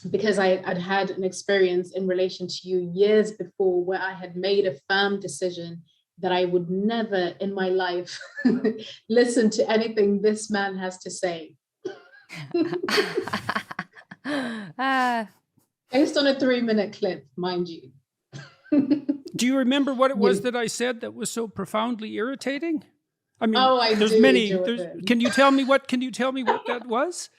because I'd had an experience in relation to you years before where I had made a firm decision that I would never in my life listen to anything this man has to say. Based on a 3-minute clip, mind you. Do you remember what it was that I said that was so profoundly irritating? I mean, there's do, many. Jordan. Can you tell me what that was?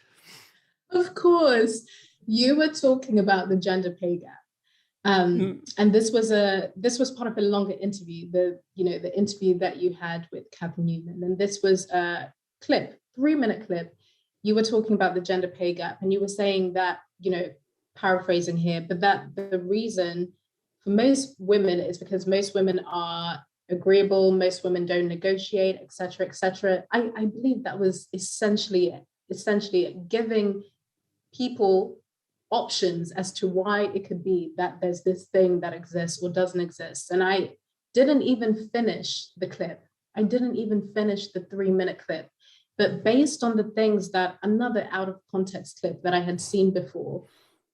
Of course. You were talking about the gender pay gap. And this was part of a longer interview, the interview that you had with Kathy Newman. And this was a clip, 3-minute clip. You were talking about the gender pay gap, and you were saying that, paraphrasing here, but that the reason for most women is because most women are agreeable, most women don't negotiate, et cetera, et cetera. I believe that was essentially giving people options as to why it could be that there's this thing that exists or doesn't exist. And I didn't even finish the clip. I didn't even finish the 3-minute clip. But based on the things that another out of context clip that I had seen before,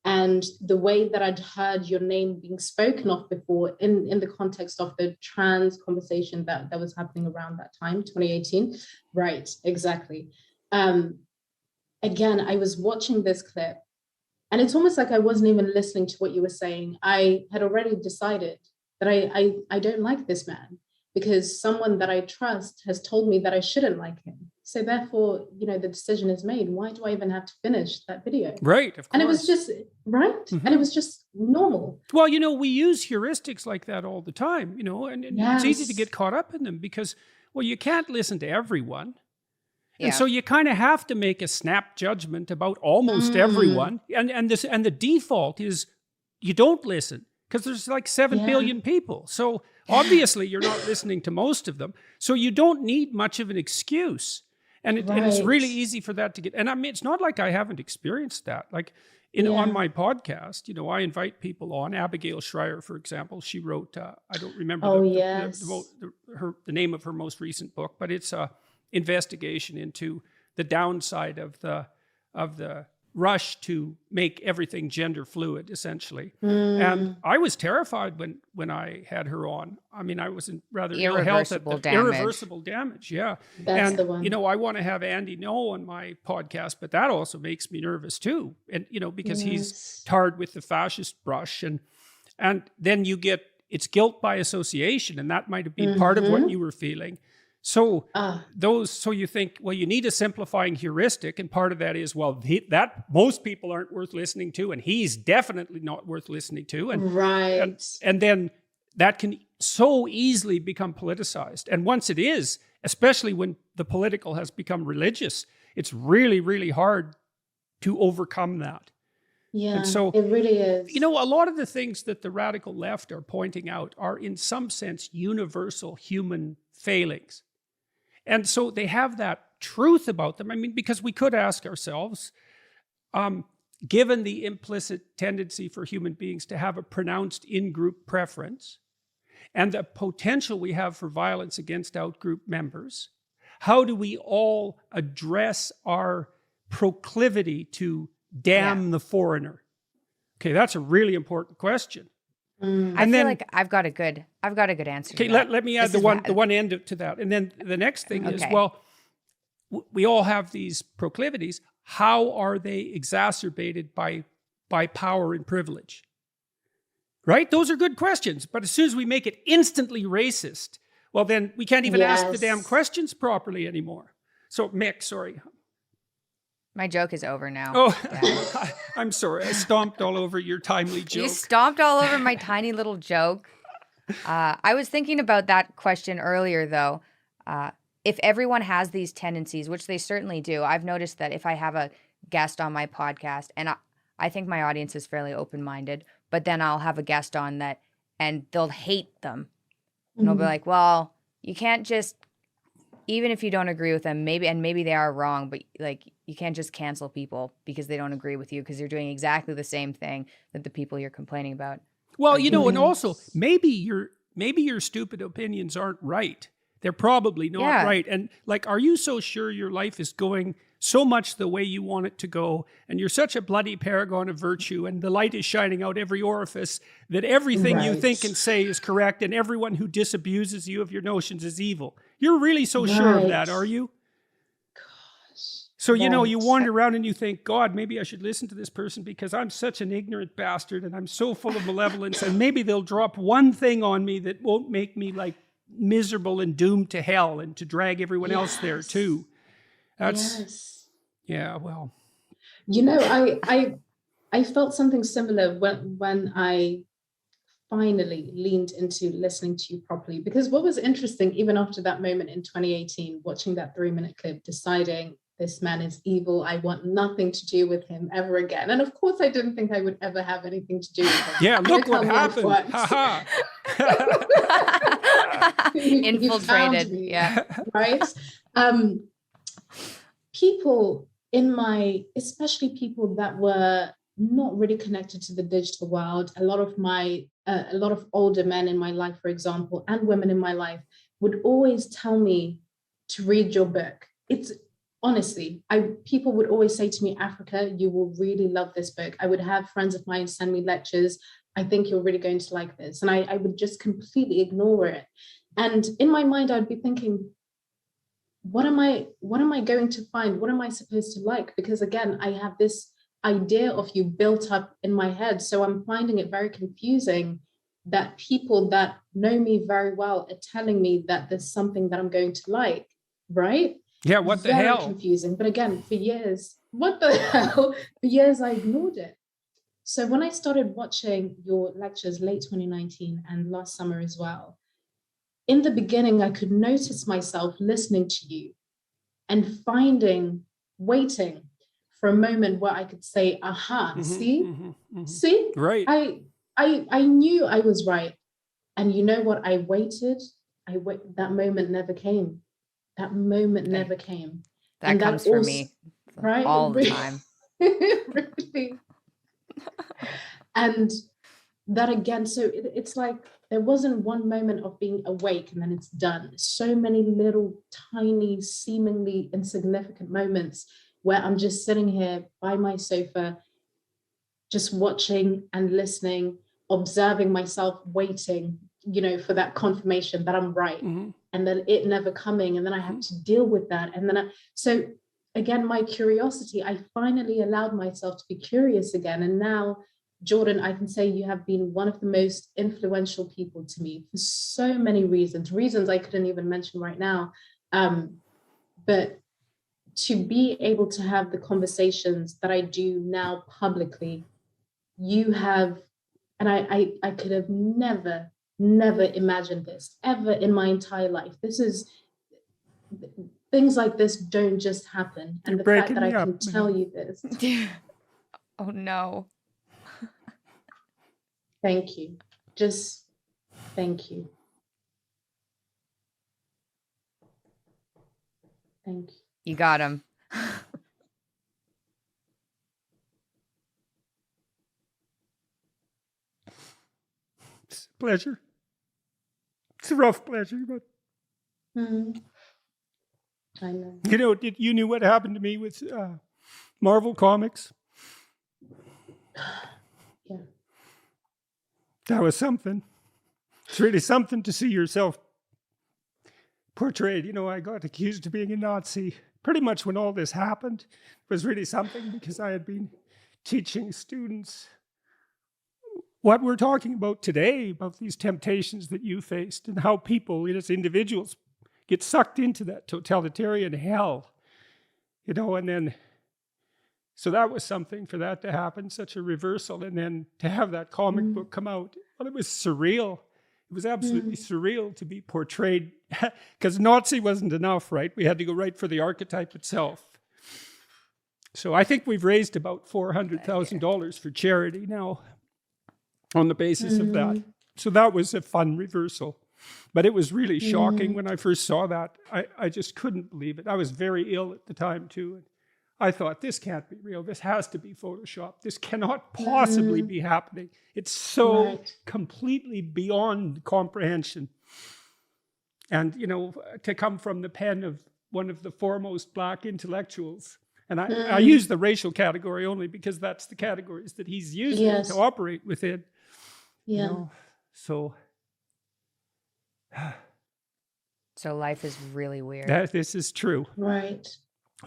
and the way that I'd heard your name being spoken of before in the context of the trans conversation that was happening around that time, 2018. Right, exactly. Again, I was watching this clip, and it's almost like I wasn't even listening to what you were saying. I had already decided that I don't like this man because someone that I trust has told me that I shouldn't like him. So therefore, the decision is made. Why do I even have to finish that video? Right, of course. And it was just, right? Mm-hmm. And it was just normal. Well, we use heuristics like that all the time, and it's easy to get caught up in them because, you can't listen to everyone. Yeah. And so you kind of have to make a snap judgment about almost everyone. And the default is you don't listen because there's like 7 billion people. So obviously you're not listening to most of them. So you don't need much of an excuse. And it's really easy for that to get, and I mean, it's not like I haven't experienced that. Like on my podcast, I invite people on. Abigail Schreier, for example, she wrote, I don't remember the name of her most recent book, but it's a investigation into the downside of the rush to make everything gender fluid, essentially. And I was terrified when I had her on. I mean, I was in rather ill health at the irreversible damage. Yeah. That's the one. I want to have Andy No on my podcast, but that also makes me nervous too. And, because he's tarred with the fascist brush and then it's guilt by association, and that might have been part of what you were feeling. So so you think, you need a simplifying heuristic, and part of that is, that most people aren't worth listening to, and he's definitely not worth listening to. And, right. And then that can so easily become politicized. And once it is, especially when the political has become religious, it's really, really hard to overcome that. Yeah, and so, it really is. A lot of the things that the radical left are pointing out are in some sense universal human failings. And so they have that truth about them. I mean, because we could ask ourselves, given the implicit tendency for human beings to have a pronounced in-group preference and the potential we have for violence against out-group members, how do we all address our proclivity to damn the foreigner? Okay, that's a really important question. I feel like I've got a good answer. Okay, let me add the one end to that. And then the next thing is, we all have these proclivities. How are they exacerbated by power and privilege? Right? Those are good questions. But as soon as we make it instantly racist, then we can't even ask the damn questions properly anymore. So, Mick, sorry. My joke is over now. Oh, I'm sorry. I stomped all over your timely joke. You stomped all over my tiny little joke. I was thinking about that question earlier, though. If everyone has these tendencies, which they certainly do, I've noticed that if I have a guest on my podcast, and I think my audience is fairly open-minded, but then I'll have a guest on that, and they'll hate them. And they'll be like, well, you can't just, even if you don't agree with them, maybe they are wrong, but you can't just cancel people because they don't agree with you because you're doing exactly the same thing that the people you're complaining about. Well, and also maybe your stupid opinions aren't right. They're probably not right. And are you so sure your life is going so much the way you want it to go, and you're such a bloody paragon of virtue, and the light is shining out every orifice, that everything you think and say is correct, and everyone who disabuses you of your notions is evil. You're really so sure of that, are you? So, you know, you wander around and you think, God, maybe I should listen to this person because I'm such an ignorant bastard and I'm so full of malevolence, and maybe they'll drop one thing on me that won't make me like miserable and doomed to hell and to drag everyone else there too. That's, yeah, well. You know, I felt something similar when I finally leaned into listening to you properly, because what was interesting, even after that moment in 2018, watching that 3-minute clip, deciding this man is evil, I want nothing to do with him ever again. And of course, I didn't think I would ever have anything to do with him. Yeah, look what happened. Ha Infiltrated, me, yeah. Right? People especially people that were not really connected to the digital world, a lot of older men in my life, for example, and women in my life would always tell me to read your book. Honestly, people would always say to me, Africa, you will really love this book. I would have friends of mine send me lectures. I think you're really going to like this. And I would just completely ignore it. And in my mind, I'd be thinking, what am I going to find? What am I supposed to like? Because again, I have this idea of you built up in my head. So I'm finding it very confusing that people that know me very well are telling me that there's something that I'm going to like, right? Yeah, what the hell? Very confusing. But again, for years, what the hell? For years, I ignored it. So when I started watching your lectures late 2019 and last summer as well, in the beginning, I could notice myself listening to you and waiting for a moment where I could say, aha, see? Right. I knew I was right. And you know what? I waited. That moment never came. That moment never came. That comes for me, right? All the time. Really. And that again, so it's like there wasn't one moment of being awake and then it's done. So many little, tiny, seemingly insignificant moments where I'm just sitting here by my sofa, just watching and listening, observing myself, waiting, for that confirmation that I'm right. Mm-hmm. And then it never coming. And then I have to deal with that. And then so again, my curiosity, I finally allowed myself to be curious again. And now, Jordan, I can say you have been one of the most influential people to me for so many reasons I couldn't even mention right now. But to be able to have the conversations that I do now publicly, you have, and I could have never imagined this ever in my entire life. Things like this don't just happen. And the fact that I can tell you this. Oh no. Thank you. Just thank you. Thank you. You got him. It's a pleasure. It's a rough pleasure, but I know. You knew what happened to me with Marvel Comics? Yeah. That was something. It's really something to see yourself portrayed. I got accused of being a Nazi pretty much when all this happened. It was really something because I had been teaching students what we're talking about today, about these temptations that you faced and how people, as individuals, get sucked into that totalitarian hell, and then, so that was something for that to happen, such a reversal, and then to have that comic book come out, well, it was surreal. It was absolutely surreal to be portrayed, because Nazi wasn't enough, right? We had to go right for the archetype itself. So I think we've raised about $400,000 for charity now on the basis of that. So that was a fun reversal. But it was really shocking when I first saw that. I just couldn't believe it. I was very ill at the time too. And I thought, this can't be real. This has to be Photoshop. This cannot possibly be happening. It's so completely beyond comprehension. And, to come from the pen of one of the foremost Black intellectuals And I use the racial category only because that's the categories that he's using to operate within. Yeah. You know? So life is really weird. This is true. Right.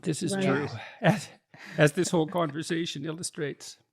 This is true. As this whole conversation illustrates.